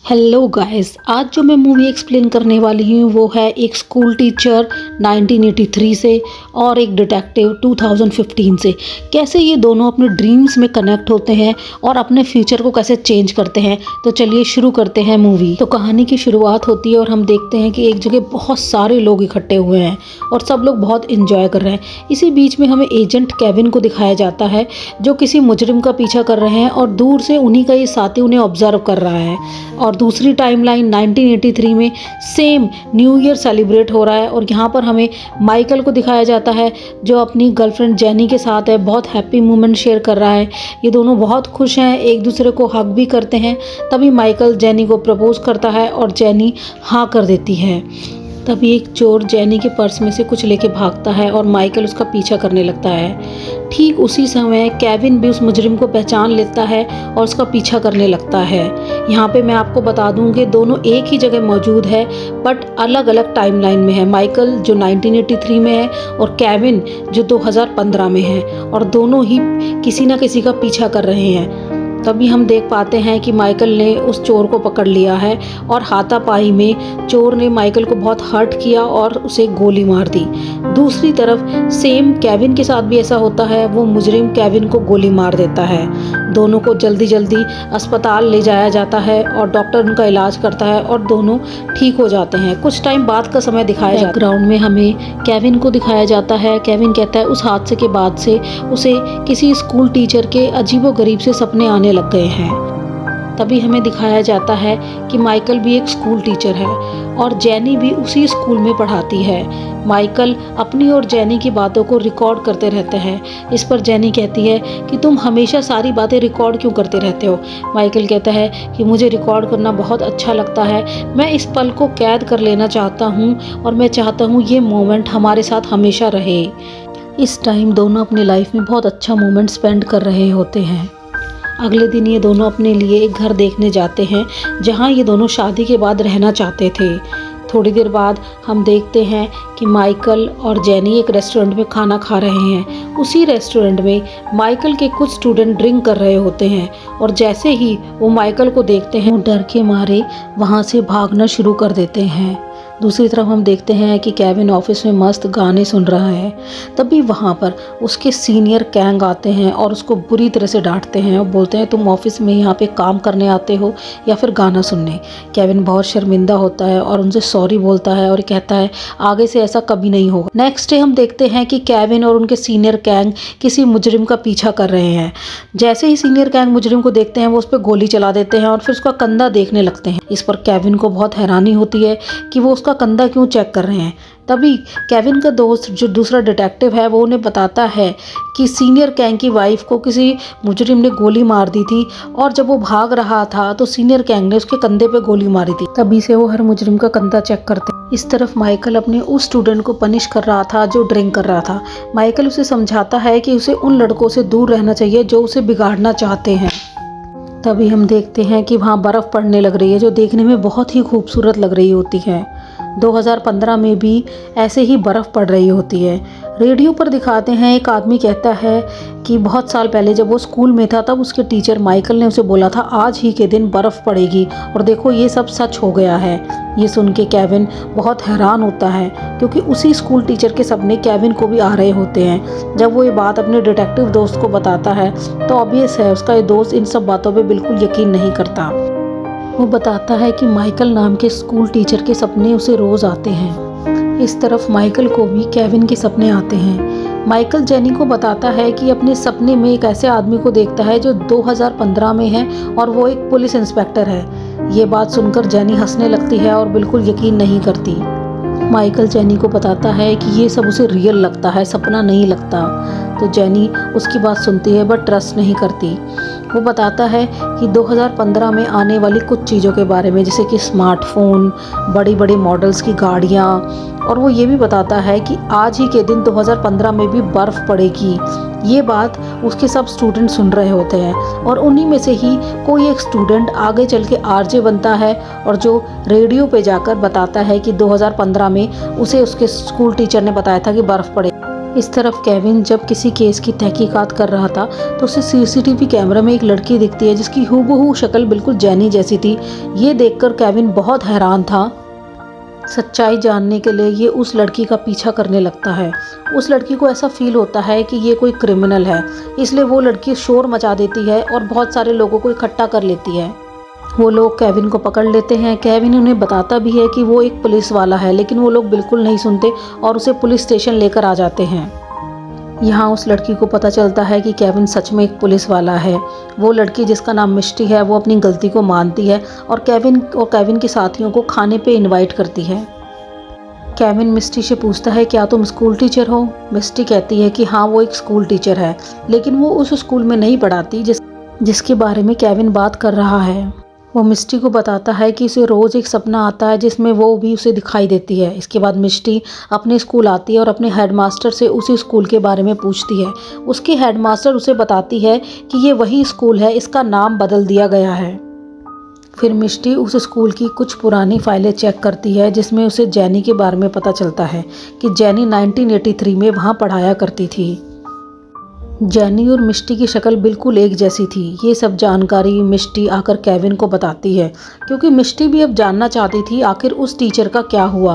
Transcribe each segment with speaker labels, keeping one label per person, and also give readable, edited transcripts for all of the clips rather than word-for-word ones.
Speaker 1: Hello guys, आज जो मैं मूवी एक्सप्लेन करने वाली हूँ वो है एक स्कूल टीचर 1983 से और एक डिटेक्टिव 2015 से। कैसे ये दोनों अपने ड्रीम्स में कनेक्ट होते हैं और अपने फ्यूचर को कैसे चेंज करते हैं। तो चलिए शुरू करते हैं मूवी। तो कहानी की शुरुआत होती है और हम देखते हैं कि एक जगह बहुत सारे लोग इकट्ठे हुए हैं और सब लोग बहुत इंजॉय कर रहे हैं। इसी बीच में हमें एजेंट केविन को दिखाया जाता है जो किसी मुजरिम का पीछा कर रहे हैं और दूर से उन्हीं का ये साथी उन्हें ऑब्जर्व कर रहा है। और दूसरी टाइमलाइन 1983 में सेम न्यू ईयर सेलिब्रेट हो रहा है और यहाँ पर हमें माइकल को दिखाया जाता है जो अपनी गर्लफ्रेंड जेनी के साथ है। बहुत हैप्पी मोमेंट शेयर कर रहा है। ये दोनों बहुत खुश हैं, एक दूसरे को हग भी करते हैं। तभी माइकल जेनी को प्रपोज करता है और जेनी हाँ कर देती है। तभी एक चोर जेनी के पर्स में से कुछ लेके भागता है और माइकल उसका पीछा करने लगता है। ठीक उसी समय केविन भी उस मुजरिम को पहचान लेता है और उसका पीछा करने लगता है। यहाँ पे मैं आपको बता दूँ कि दोनों एक ही जगह मौजूद है बट अलग अलग टाइमलाइन में है। माइकल जो 1983 में है और केविन जो 2015 में है और दोनों ही किसी ना किसी का पीछा कर रहे हैं। तभी हम देख पाते हैं कि माइकल ने उस चोर को पकड़ लिया है और हाथापाई में चोर ने माइकल को बहुत हर्ट किया और उसे गोली मार दी। दूसरी तरफ सेम केविन के साथ भी ऐसा होता है, वो मुजरिम केविन को गोली मार देता है। दोनों को जल्दी जल्दी अस्पताल ले जाया जाता है और डॉक्टर उनका इलाज करता है और दोनों ठीक हो जाते हैं। कुछ टाइम बाद का समय दिखाया जाता है। बैकग्राउंड में हमें केविन को दिखाया जाता है। केविन कहता है उस हादसे के बाद से उसे किसी स्कूल टीचर के अजीबोगरीब से सपने आने लग गए हैं। तभी हमें दिखाया जाता है कि माइकल भी एक स्कूल टीचर है और जेनी भी उसी स्कूल में पढ़ाती है। माइकल अपनी और जेनी की बातों को रिकॉर्ड करते रहते हैं। इस पर जेनी कहती है कि तुम हमेशा सारी बातें रिकॉर्ड क्यों करते रहते हो। माइकल कहता है कि मुझे रिकॉर्ड करना बहुत अच्छा लगता है, मैं इस पल को कैद कर लेना चाहता हूँ और मैं चाहता हूँ ये मोमेंट हमारे साथ हमेशा रहे। इस टाइम दोनों अपनी लाइफ में बहुत अच्छा मोमेंट स्पेंड कर रहे होते हैं। अगले दिन ये दोनों अपने लिए एक घर देखने जाते हैं जहाँ ये दोनों शादी के बाद रहना चाहते थे। थोड़ी देर बाद हम देखते हैं कि माइकल और जेनी एक रेस्टोरेंट में खाना खा रहे हैं। उसी रेस्टोरेंट में माइकल के कुछ स्टूडेंट ड्रिंक कर रहे होते हैं और जैसे ही वो माइकल को देखते हैं वो डर के मारे वहाँ से भागना शुरू कर देते हैं। दूसरी तरफ हम देखते हैं कि केविन ऑफिस में मस्त गाने सुन रहा है। तभी वहाँ पर उसके सीनियर गैंग आते हैं और उसको बुरी तरह से डांटते हैं और बोलते हैं तुम ऑफिस में यहाँ पे काम करने आते हो या फिर गाना सुनने। केविन बहुत शर्मिंदा होता है और उनसे सॉरी बोलता है और कहता है आगे से ऐसा कभी नहीं होगा। नेक्स्ट डे हम देखते हैं कि केविन और उनके सीनियर गैंग किसी मुजरिम का पीछा कर रहे हैं। जैसे ही सीनियर गैंग मुजरिम को देखते हैं वो उस पर गोली चला देते हैं और फिर उसका कंधा देखने लगते हैं। इस पर केविन को बहुत हैरानी होती है कि वो उसका कंधा क्यों चेक कर रहे हैं। तभी केविन का दोस्त जो दूसरा डिटेक्टिव है वो उन्हें बताता है कि सीनियर गैंग की वाइफ को किसी मुजरिम ने गोली मार दी थी और जब वो भाग रहा था तो सीनियर गैंग ने उसके कंधे पे गोली मारी थी। तभी से वो हर मुजरिम का कंधा चेक करते। इस तरफ माइकल अपने उस स्टूडेंट को पनिश कर रहा था जो ड्रिंक कर रहा था। माइकल उसे समझाता है कि उसे उन लड़कों से दूर रहना चाहिए जो उसे बिगाड़ना चाहते हैं। तभी हम देखते हैं कि वहाँ बर्फ़ पड़ने लग रही है जो देखने में बहुत ही खूबसूरत लग रही होती है। 2015 में भी ऐसे ही बर्फ़ पड़ रही होती है। रेडियो पर दिखाते हैं एक आदमी कहता है कि बहुत साल पहले जब वो स्कूल में था तब उसके टीचर माइकल ने उसे बोला था आज ही के दिन बर्फ़ पड़ेगी और देखो ये सब सच हो गया है। ये सुन के केविन बहुत हैरान होता है क्योंकि उसी स्कूल टीचर के सपने केविन को भी आ रहे होते हैं। जब वो ये बात अपने डिटेक्टिव दोस्त को बताता है तो ऑब्वियस है उसका ये दोस्त इन सब बातों पे बिल्कुल यकीन नहीं करता। वो बताता है कि माइकल नाम के स्कूल टीचर के सपने उसे रोज़ आते हैं। इस तरफ माइकल को भी केविन के सपने आते हैं। माइकल जेनी को बताता है कि अपने सपने में एक ऐसे आदमी को देखता है जो 2015 में है और वो एक पुलिस इंस्पेक्टर है। ये बात सुनकर जेनी हंसने लगती है और बिल्कुल यकीन नहीं करती। माइकल जेनी को बताता है कि ये सब उसे रियल लगता है, सपना नहीं लगता। तो जेनी उसकी बात सुनती है बट ट्रस्ट नहीं करती। वो बताता है कि 2015 में आने वाली कुछ चीज़ों के बारे में जैसे कि स्मार्टफोन, बड़ी बड़ी मॉडल्स की गाड़ियाँ, और वो ये भी बताता है कि आज ही के दिन 2015 में भी बर्फ़ पड़ेगी। ये बात उसके सब स्टूडेंट सुन रहे होते हैं और उन्हीं में से ही कोई एक स्टूडेंट आगे चल के आरजे बनता है और जो रेडियो पे जाकर बताता है कि 2015 में उसे उसके स्कूल टीचर ने बताया था कि बर्फ़ पड़ेगी। इस तरफ केविन जब किसी केस की तहकीकात कर रहा था तो उसे सीसीटीवी कैमरा में एक लड़की दिखती है जिसकी हूबहू शक्ल बिल्कुल जैनी जैसी थी। ये देखकर केविन बहुत हैरान था। सच्चाई जानने के लिए ये उस लड़की का पीछा करने लगता है। उस लड़की को ऐसा फील होता है कि ये कोई क्रिमिनल है, इसलिए वो लड़की शोर मचा देती है और बहुत सारे लोगों को इकट्ठा कर लेती है। वो लोग केविन को पकड़ लेते हैं। केविन उन्हें बताता भी है कि वो एक पुलिस वाला है, लेकिन वो लोग बिल्कुल नहीं सुनते और उसे पुलिस स्टेशन लेकर आ जाते हैं। यहाँ उस लड़की को पता चलता है कि केविन सच में एक पुलिस वाला है। वो लड़की जिसका नाम मिष्टी है वो अपनी गलती को मानती है और केविन के साथियों को खाने पे इनवाइट करती है। केविन मिष्टी से पूछता है क्या तुम स्कूल टीचर हो? मिष्टी कहती है कि हाँ वो एक स्कूल टीचर है, लेकिन वो उस स्कूल में नहीं पढ़ाती जिसके बारे में केविन बात कर रहा है। वो मिष्टी को बताता है कि उसे रोज़ एक सपना आता है जिसमें वो भी उसे दिखाई देती है। इसके बाद मिष्टी अपने स्कूल आती है और अपने हेडमास्टर से उसी स्कूल के बारे में पूछती है। उसकी हेडमास्टर उसे बताती है कि ये वही स्कूल है, इसका नाम बदल दिया गया है। फिर मिष्टी उस स्कूल की कुछ पुरानी फाइलें चेक करती है जिसमें उसे जैनी के बारे में पता चलता है कि जैनी 1983 में वहाँ पढ़ाया करती थी। जैनी और मिष्टी की शक्ल बिल्कुल एक जैसी थी। ये सब जानकारी मिष्टी आकर केविन को बताती है, क्योंकि मिष्टी भी अब जानना चाहती थी आखिर उस टीचर का क्या हुआ।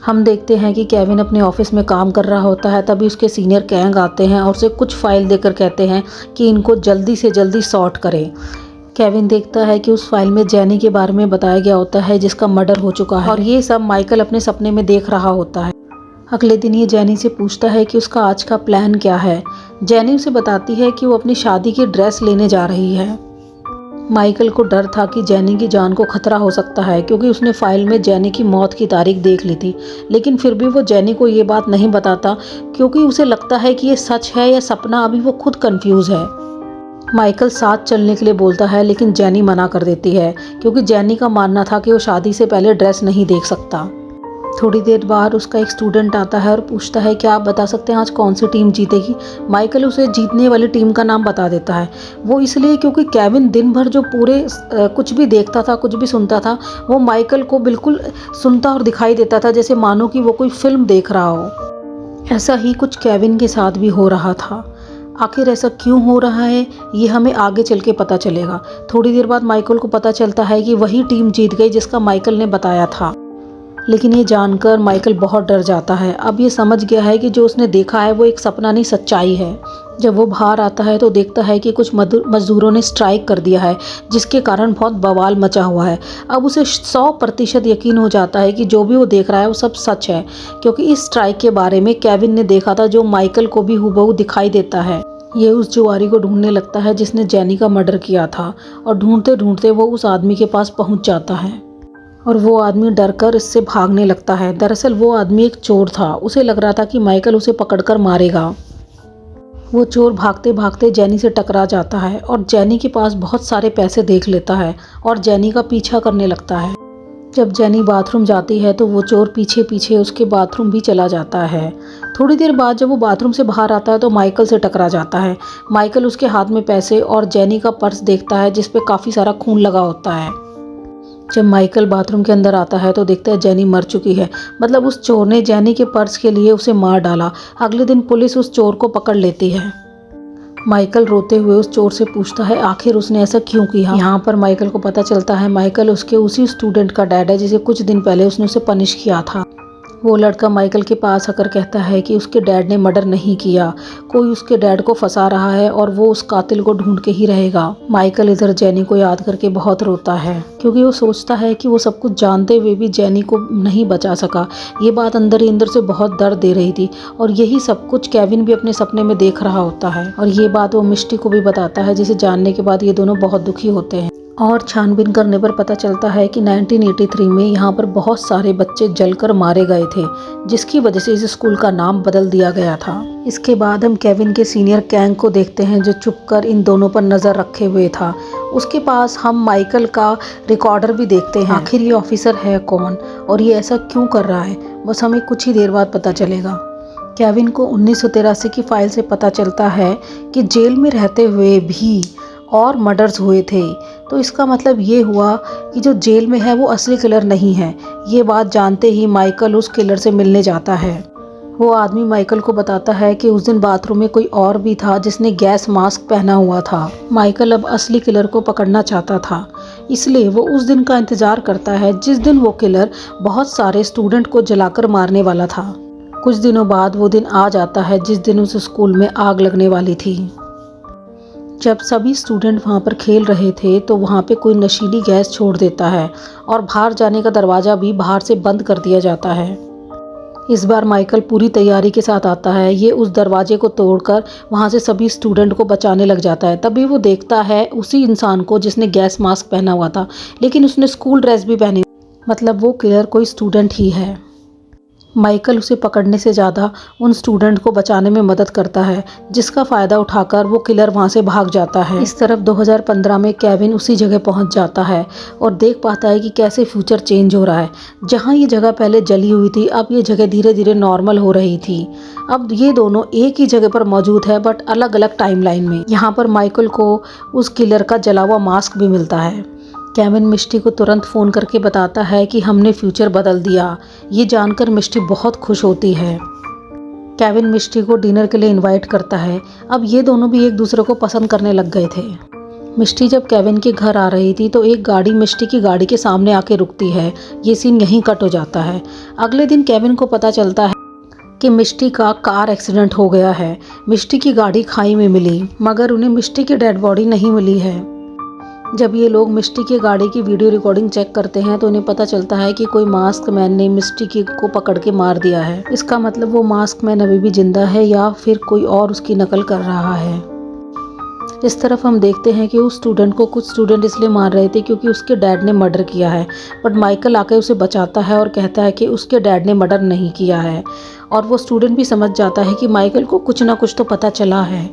Speaker 1: हम देखते हैं कि केविन अपने ऑफिस में काम कर रहा होता है, तभी उसके सीनियर कैंग आते हैं और उसे कुछ फाइल देकर कहते हैं कि इनको जल्दी से जल्दी सॉर्ट करें। केविन देखता है कि उस फाइल में जैनी के बारे में बताया गया होता है जिसका मर्डर हो चुका है, और ये सब माइकल अपने सपने में देख रहा होता है। अगले दिन ये जैनी से पूछता है कि उसका आज का प्लान क्या है। जैनी उसे बताती है कि वो अपनी शादी की ड्रेस लेने जा रही है। माइकल को डर था कि जैनी की जान को खतरा हो सकता है, क्योंकि उसने फाइल में जैनी की मौत की तारीख देख ली थी, लेकिन फिर भी वो जैनी को ये बात नहीं बताता, क्योंकि उसे लगता है कि ये सच है या सपना। अभी वो खुद कंफ्यूज है। माइकल साथ चलने के लिए बोलता है, लेकिन जैनी मना कर देती है, क्योंकि जैनी का मानना था कि वो शादी से पहले ड्रेस नहीं देख सकता। थोड़ी देर बाद उसका एक स्टूडेंट आता है और पूछता है क्या आप बता सकते हैं आज कौन सी टीम जीतेगी। माइकल उसे जीतने वाली टीम का नाम बता देता है। वो इसलिए क्योंकि केविन दिन भर जो पूरे कुछ भी देखता था, कुछ भी सुनता था, वो माइकल को बिल्कुल सुनता और दिखाई देता था, जैसे मानो कि वो कोई फिल्म देख रहा हो। ऐसा ही कुछ केविन के साथ भी हो रहा था। आखिर ऐसा क्यों हो रहा है ये हमें आगे चल के पता चलेगा। थोड़ी देर बाद माइकल को पता चलता है कि वही टीम जीत गई जिसका माइकल ने बताया था, लेकिन ये जानकर माइकल बहुत डर जाता है। अब ये समझ गया है कि जो उसने देखा है वो एक सपना नहीं, सच्चाई है। जब वो बाहर आता है तो देखता है कि कुछ मजदूरों ने स्ट्राइक कर दिया है, जिसके कारण बहुत बवाल मचा हुआ है। अब उसे 100% यकीन हो जाता है कि जो भी वो देख रहा है वो सब सच है, क्योंकि इस स्ट्राइक के बारे में केविन ने देखा था, जो माइकल को भी हूबहू दिखाई देता है। ये उस जुआरी को ढूंढने लगता है जिसने जैनी का मर्डर किया था, और ढूंढते ढूंढते वो उस आदमी के पास पहुंच जाता है, और वो आदमी डरकर इससे भागने लगता है। दरअसल वो आदमी एक चोर था। उसे लग रहा था कि माइकल उसे पकड़कर मारेगा। वो चोर भागते भागते जैनी से टकरा जाता है और जैनी के पास बहुत सारे पैसे देख लेता है और जैनी का पीछा करने लगता है। जब जैनी बाथरूम जाती है तो वो चोर पीछे पीछे उसके बाथरूम भी चला जाता है। थोड़ी देर बाद जब वो बाथरूम से बाहर आता है तो माइकल से टकरा जाता है। माइकल उसके हाथ में पैसे और जैनी का पर्स देखता है जिस पे काफ़ी सारा खून लगा होता है। जब माइकल बाथरूम के अंदर आता है तो देखता है जैनी मर चुकी है। मतलब उस चोर ने जैनी के पर्स के लिए उसे मार डाला। अगले दिन पुलिस उस चोर को पकड़ लेती है। माइकल रोते हुए उस चोर से पूछता है आखिर उसने ऐसा क्यों किया। यहाँ पर माइकल को पता चलता है माइकल उसके उसी स्टूडेंट का डैड है जिसे कुछ दिन पहले उसने उसे पनिश किया था। वो लड़का माइकल के पास आकर कहता है कि उसके डैड ने मर्डर नहीं किया, कोई उसके डैड को फंसा रहा है और वो उस कातिल को ढूंढ के ही रहेगा। माइकल इधर जैनी को याद करके बहुत रोता है, क्योंकि वो सोचता है कि वो सब कुछ जानते हुए भी जैनी को नहीं बचा सका। ये बात अंदर ही अंदर से बहुत दर्द दे रही थी, और यही सब कुछ केविन भी अपने सपने में देख रहा होता है। और ये बात वो मिष्टी को भी बताता है, जिसे जानने के बाद ये दोनों बहुत दुखी होते हैं। और छानबीन करने पर पता चलता है कि 1983 में यहाँ पर बहुत सारे बच्चे जलकर मारे गए थे, जिसकी वजह से इस स्कूल का नाम बदल दिया गया था। इसके बाद हम केविन के सीनियर कैंग को देखते हैं, जो चुपकर इन दोनों पर नज़र रखे हुए था। उसके पास हम माइकल का रिकॉर्डर भी देखते हैं। आखिर ये ऑफिसर है कौन और ये ऐसा क्यों कर रहा है, बस हमें कुछ ही देर बाद पता चलेगा। केविन को 1983 की फाइल से पता चलता है कि जेल में रहते हुए भी और मर्डर्स हुए थे। तो इसका मतलब ये हुआ कि जो जेल में है वो असली किलर नहीं है। ये बात जानते ही माइकल उस किलर से मिलने जाता है। वो आदमी माइकल को बताता है कि उस दिन बाथरूम में कोई और भी था जिसने गैस मास्क पहना हुआ था। माइकल अब असली किलर को पकड़ना चाहता था, इसलिए वो उस दिन का इंतजार करता है जिस दिन वो किलर बहुत सारे स्टूडेंट को जलाकर मारने वाला था। कुछ दिनों बाद वो दिन आ जाता है जिस दिन उस स्कूल में आग लगने वाली थी। जब सभी स्टूडेंट वहाँ पर खेल रहे थे तो वहाँ पे कोई नशीली गैस छोड़ देता है और बाहर जाने का दरवाज़ा भी बाहर से बंद कर दिया जाता है। इस बार माइकल पूरी तैयारी के साथ आता है। ये उस दरवाजे को तोड़कर वहाँ से सभी स्टूडेंट को बचाने लग जाता है। तभी वो देखता है उसी इंसान को जिसने गैस मास्क पहना हुआ था, लेकिन उसने स्कूल ड्रेस भी पहनी, मतलब वो किलर कोई स्टूडेंट ही है। माइकल उसे पकड़ने से ज़्यादा उन स्टूडेंट को बचाने में मदद करता है, जिसका फ़ायदा उठाकर वो किलर वहाँ से भाग जाता है। इस तरफ 2015 में केविन उसी जगह पहुँच जाता है और देख पाता है कि कैसे फ्यूचर चेंज हो रहा है। जहाँ ये जगह पहले जली हुई थी, अब ये जगह धीरे धीरे नॉर्मल हो रही थी। अब ये दोनों एक ही जगह पर मौजूद है, बट अलग अलग टाइमलाइन में। यहाँ पर माइकल को उस किलर का जला हुआ मास्क भी मिलता है। केविन मिस्टी को तुरंत फ़ोन करके बताता है कि हमने फ्यूचर बदल दिया। ये जानकर मिस्टी बहुत खुश होती है। केविन मिस्टी को डिनर के लिए इनवाइट करता है। अब ये दोनों भी एक दूसरे को पसंद करने लग गए थे। मिस्टी जब केविन के घर आ रही थी तो एक गाड़ी मिस्टी की गाड़ी के सामने आके रुकती है। ये सीन यहीं कट हो जाता है। अगले दिन केविन को पता चलता है कि मिस्टी का कार एक्सीडेंट हो गया है। मिस्टी की गाड़ी खाई में मिली, मगर उन्हें मिस्टी की डेड बॉडी नहीं मिली है। जब ये लोग मिस्टी की गाड़ी की वीडियो रिकॉर्डिंग चेक करते हैं तो उन्हें पता चलता है कि कोई मास्क मैन ने मिस्टी को पकड़ के मार दिया है। इसका मतलब वो मास्क मैन अभी भी जिंदा है या फिर कोई और उसकी नकल कर रहा है। इस तरफ हम देखते हैं कि उस स्टूडेंट को कुछ स्टूडेंट इसलिए मार रहे थे क्योंकि उसके डैड ने मर्डर किया है, बट माइकल आकर उसे बचाता है और कहता है कि उसके डैड ने मर्डर नहीं किया है। और वो स्टूडेंट भी समझ जाता है कि माइकल को कुछ ना कुछ तो पता चला है।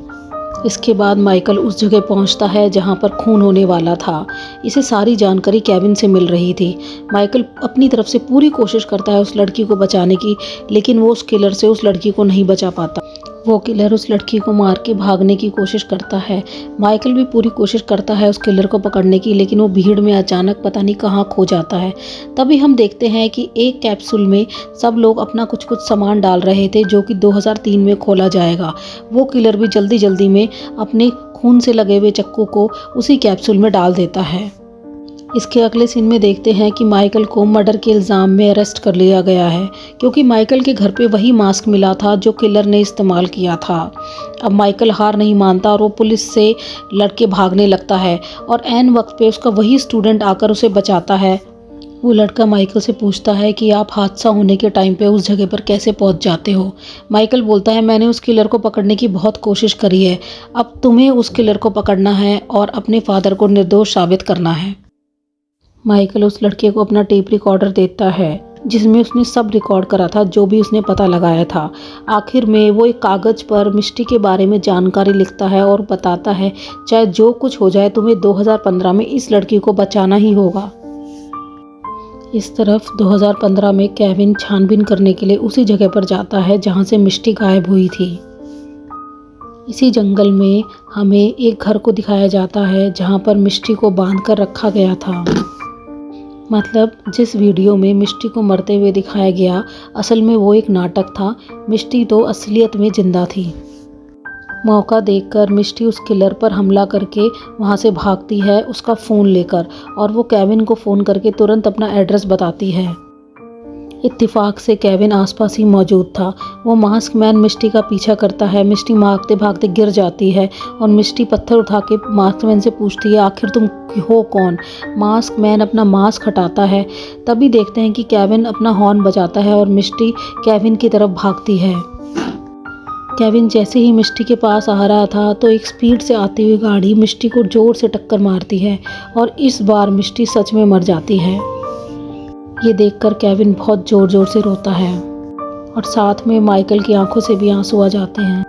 Speaker 1: इसके बाद माइकल उस जगह पहुंचता है जहां पर खून होने वाला था। इसे सारी जानकारी केविन से मिल रही थी। माइकल अपनी तरफ से पूरी कोशिश करता है उस लड़की को बचाने की, लेकिन वो उस किलर से उस लड़की को नहीं बचा पाता। वो किलर उस लड़की को मार के भागने की कोशिश करता है। माइकल भी पूरी कोशिश करता है उस किलर को पकड़ने की, लेकिन वो भीड़ में अचानक पता नहीं कहाँ खो जाता है। तभी हम देखते हैं कि एक कैप्सूल में सब लोग अपना कुछ कुछ सामान डाल रहे थे जो कि 2003 में खोला जाएगा। वो किलर भी जल्दी जल्दी में अपने खून से लगे हुए चक्कू को उसी कैप्सूल में डाल देता है। इसके अगले सीन में देखते हैं कि माइकल को मर्डर के इल्ज़ाम में अरेस्ट कर लिया गया है, क्योंकि माइकल के घर पे वही मास्क मिला था जो किलर ने इस्तेमाल किया था। अब माइकल हार नहीं मानता और वो पुलिस से लड़के भागने लगता है और ऐन वक्त पे उसका वही स्टूडेंट आकर उसे बचाता है। वो लड़का माइकल से पूछता है कि आप हादसा होने के टाइम पे उस जगह पर कैसे पहुंच जाते हो। माइकल बोलता है, मैंने उस किलर को पकड़ने की बहुत कोशिश करी है, अब तुम्हें उस किलर को पकड़ना है और अपने फादर को निर्दोष साबित करना है। माइकल उस लड़के को अपना टेप रिकॉर्डर देता है जिसमें उसने सब रिकॉर्ड करा था, जो भी उसने पता लगाया था। आखिर में वो एक कागज़ पर मिस्टी के बारे में जानकारी लिखता है और बताता है, चाहे जो कुछ हो जाए तुम्हें 2015 में इस लड़की को बचाना ही होगा। इस तरफ 2015 में केविन छानबीन करने के लिए उसी जगह पर जाता है जहाँ से मिस्टी गायब हुई थी। इसी जंगल में हमें एक घर को दिखाया जाता है जहाँ पर मिस्टी को बांध कर रखा गया था। मतलब जिस वीडियो में मिस्टी को मरते हुए दिखाया गया, असल में वो एक नाटक था। मिस्टी तो असलियत में जिंदा थी। मौका देखकर मिस्टी उस किलर पर हमला करके वहाँ से भागती है उसका फ़ोन लेकर, और वो केविन को फ़ोन करके तुरंत अपना एड्रेस बताती है। इत्तेफाक से केविन आसपास ही मौजूद था। वो मास्क मैन मिस्टी का पीछा करता है। मिस्टी भागते भागते गिर जाती है और मिस्टी पत्थर उठा के मास्क मैन से पूछती है, आखिर तुम हो कौन। मास्क मैन अपना मास्क हटाता है। तभी देखते हैं कि केविन अपना हॉर्न बजाता है और मिस्टी केविन की तरफ भागती है। केविन जैसे ही मिस्टी के पास आ रहा था तो एक स्पीड से आती हुई गाड़ी मिस्टी को जोर से टक्कर मारती है और इस बार मिस्टी सच में मर जाती है। ये देखकर केविन बहुत ज़ोर ज़ोर से रोता है और साथ में माइकल की आंखों से भी आंसू आ जाते हैं।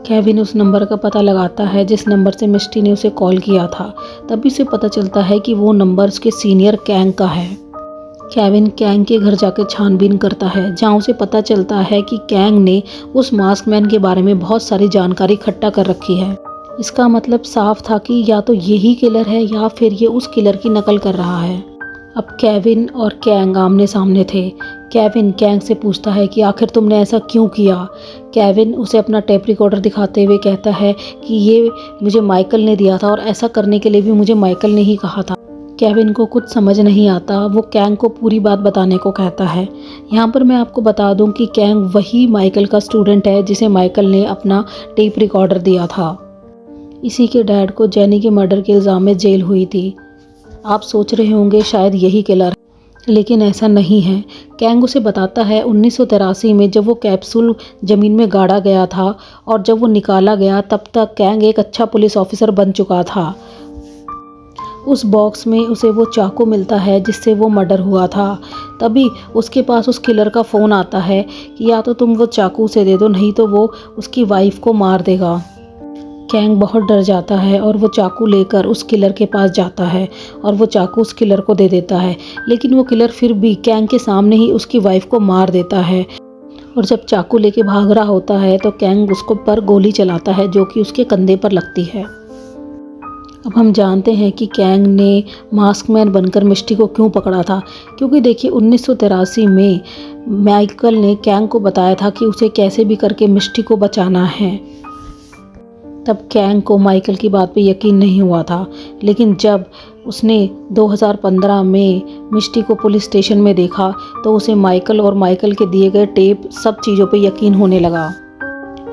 Speaker 1: केविन उस नंबर का पता लगाता है जिस नंबर से मिस्टी ने उसे कॉल किया था। तभी उसे पता चलता है कि वो नंबर उसके सीनियर कैंग का है। केविन कैंग के घर जाकर छानबीन करता है, जहाँ उसे पता चलता है कि कैंग ने उस मास्कमैन के बारे में बहुत सारी जानकारी इकट्ठा कर रखी है। इसका मतलब साफ था कि या तो यही किलर है या फिर ये उस किलर की नकल कर रहा है। अब केविन और कैंग आमने सामने थे। केविन कैंग से पूछता है कि आखिर तुमने ऐसा क्यों किया। केविन उसे अपना टेप रिकॉर्डर दिखाते हुए कहता है कि ये मुझे माइकल ने दिया था और ऐसा करने के लिए भी मुझे माइकल ने ही कहा था। केविन को कुछ समझ नहीं आता, वो कैंग को पूरी बात बताने को कहता है। यहाँ पर मैं आपको बता दूँ कि कैंग वही माइकल का स्टूडेंट है जिसे माइकल ने अपना टेप रिकॉर्डर दिया था। इसी के डैड को जेनी के मर्डर के इल्ज़ाम में जेल हुई थी। आप सोच रहे होंगे शायद यही किलर, लेकिन ऐसा नहीं है। कैंग उसे बताता है 1983 में जब वो कैप्सूल ज़मीन में गाड़ा गया था और जब वो निकाला गया तब तक कैंग एक अच्छा पुलिस ऑफिसर बन चुका था। उस बॉक्स में उसे वो चाकू मिलता है जिससे वो मर्डर हुआ था। तभी उसके पास उस किलर का फ़ोन आता है कि या तो तुम वो चाकू उसे दे दो, नहीं तो वो उसकी वाइफ को मार देगा। कैंग बहुत डर जाता है और वो चाकू लेकर उस किलर के पास जाता है और वो चाकू उस किलर को दे देता है, लेकिन वो किलर फिर भी कैंग के सामने ही उसकी वाइफ को मार देता है। और जब चाकू लेके भाग रहा होता है तो कैंग उसको पर गोली चलाता है जो कि उसके कंधे पर लगती है। अब हम जानते हैं कि कैंग ने मास्कमैन बनकर मिस्टी को क्यों पकड़ा था, क्योंकि देखिए 1983 में माइकल ने कैंग को बताया था कि उसे कैसे भी करके मिस्टी को बचाना है। तब कैंग को माइकल की बात पे यकीन नहीं हुआ था, लेकिन जब उसने 2015 में मिस्टी को पुलिस स्टेशन में देखा तो उसे माइकल और माइकल के दिए गए टेप सब चीज़ों पे यकीन होने लगा।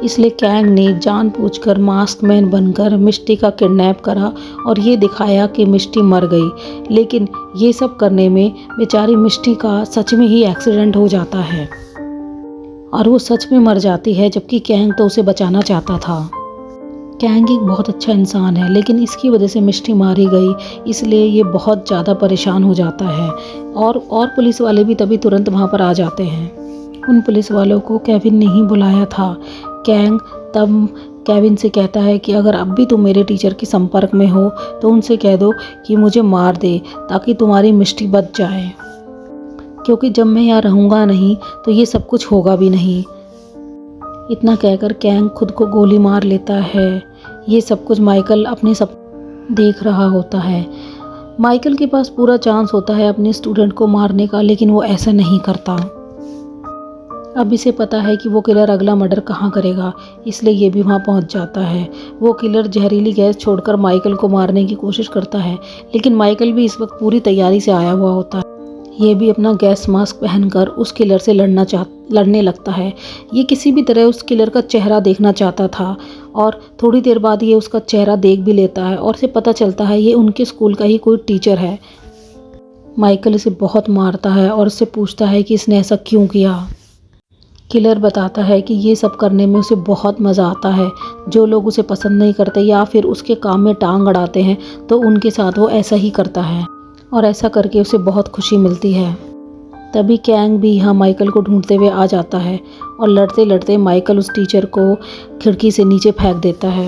Speaker 1: इसलिए कैंग ने जानबूझकर मास्कमैन बनकर मिस्टी का किडनैप करा और ये दिखाया कि मिस्टी मर गई। लेकिन ये सब करने में बेचारी मिस्टी का सच में ही एक्सीडेंट हो जाता है और वो सच में मर जाती है, जबकि कैंग तो उसे बचाना चाहता था। कैंग एक बहुत अच्छा इंसान है, लेकिन इसकी वजह से मिस्टी मारी गई, इसलिए ये बहुत ज़्यादा परेशान हो जाता है। और पुलिस वाले भी तभी तुरंत वहाँ पर आ जाते हैं। उन पुलिस वालों को केविन ने ही बुलाया था। कैंग तब केविन से कहता है कि अगर अब भी तुम मेरे टीचर के संपर्क में हो तो उनसे कह दो कि मुझे मार दे ताकि तुम्हारी मिस्टी बच जाए, क्योंकि जब मैं यहाँ रहूँगा नहीं तो ये सब कुछ होगा भी नहीं। इतना कहकर कैंग खुद को गोली मार लेता है। ये सब कुछ माइकल अपने सब देख रहा होता है। माइकल के पास पूरा चांस होता है अपने स्टूडेंट को मारने का, लेकिन वो ऐसा नहीं करता। अब इसे पता है कि वो किलर अगला मर्डर कहाँ करेगा, इसलिए ये भी वहाँ पहुँच जाता है। वो किलर जहरीली गैस छोड़कर माइकल को मारने की कोशिश करता है, लेकिन माइकल भी इस वक्त पूरी तैयारी से आया हुआ होता है। ये भी अपना गैस मास्क पहनकर उस किलर से लड़ने लगता है। ये किसी भी तरह उस किलर का चेहरा देखना चाहता था और थोड़ी देर बाद ये उसका चेहरा देख भी लेता है और उसे पता चलता है ये उनके स्कूल का ही कोई टीचर है। माइकल इसे बहुत मारता है और उससे पूछता है कि इसने ऐसा क्यों किया। किलर बताता है कि ये सब करने में उसे बहुत मज़ा आता है। जो लोग उसे पसंद नहीं करते या फिर उसके काम में टांग अड़ाते हैं तो उनके साथ वो ऐसा ही करता है और ऐसा करके उसे बहुत खुशी मिलती है। तभी कैंग भी यहाँ माइकल को ढूंढते हुए आ जाता है और लड़ते लड़ते माइकल उस टीचर को खिड़की से नीचे फेंक देता है।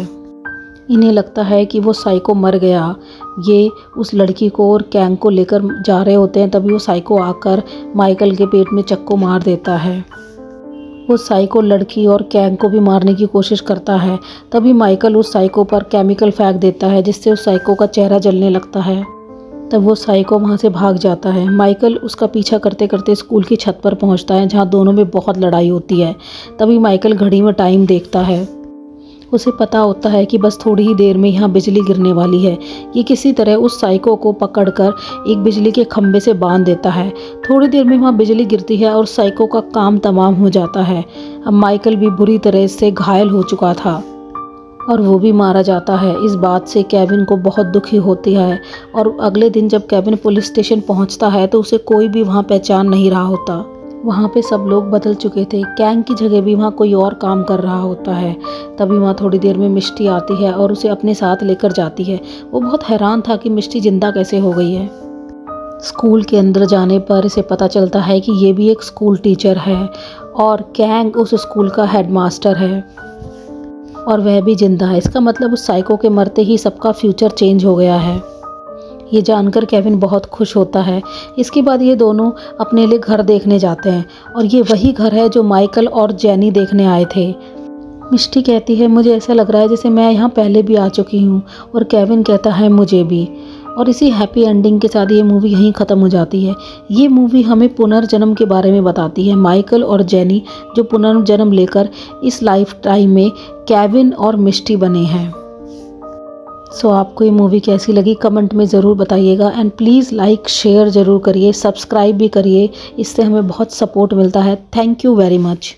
Speaker 1: इन्हें लगता है कि वो साइको मर गया। ये उस लड़की को और कैंग को लेकर जा रहे होते हैं, तभी वो साइको आकर माइकल के पेट में चक्कू मार देता है। वो साइको लड़की और कैंग को भी मारने की कोशिश करता है। तभी माइकल उस साइको पर केमिकल फेंक देता है जिससे उस साइको का चेहरा जलने लगता है। तब वो साइको वहाँ से भाग जाता है। माइकल उसका पीछा करते करते स्कूल की छत पर पहुँचता है जहाँ दोनों में बहुत लड़ाई होती है। तभी माइकल घड़ी में टाइम देखता है। उसे पता होता है कि बस थोड़ी ही देर में यहाँ बिजली गिरने वाली है। ये किसी तरह उस साइको को पकड़कर एक बिजली के खंभे से बांध देता है। थोड़ी देर में वहाँ बिजली गिरती है और साइको का काम तमाम हो जाता है। अब माइकल भी बुरी तरह से घायल हो चुका था और वो भी मारा जाता है। इस बात से केविन को बहुत दुखी होती है और अगले दिन जब केविन पुलिस स्टेशन पहुंचता है तो उसे कोई भी वहां पहचान नहीं रहा होता। वहां पे सब लोग बदल चुके थे। कैंग की जगह भी वहां कोई और काम कर रहा होता है। तभी वहां थोड़ी देर में मिस्टी आती है और उसे अपने साथ लेकर जाती है। वो बहुत हैरान था कि मिस्टी जिंदा कैसे हो गई है। स्कूल के अंदर जाने पर इसे पता चलता है कि ये भी एक स्कूल टीचर है और कैंग उस स्कूल का हेडमास्टर है और वह भी जिंदा है। इसका मतलब उस साइको के मरते ही सबका फ्यूचर चेंज हो गया है। ये जानकर केविन बहुत खुश होता है। इसके बाद ये दोनों अपने लिए घर देखने जाते हैं और ये वही घर है जो माइकल और जेनी देखने आए थे। मिस्टी कहती है मुझे ऐसा लग रहा है जैसे मैं यहाँ पहले भी आ चुकी हूँ और केविन कहता है मुझे भी। और इसी हैप्पी एंडिंग के साथ ये मूवी यहीं ख़त्म हो जाती है। ये मूवी हमें पुनर्जन्म के बारे में बताती है, माइकल और जेनी जो पुनर्जन्म लेकर इस लाइफ टाइम में केविन और मिस्टी बने हैं। सो आपको ये मूवी कैसी लगी कमेंट में ज़रूर बताइएगा एंड प्लीज़ लाइक शेयर ज़रूर करिए, सब्सक्राइब भी करिए, इससे हमें बहुत सपोर्ट मिलता है। Thank you very much.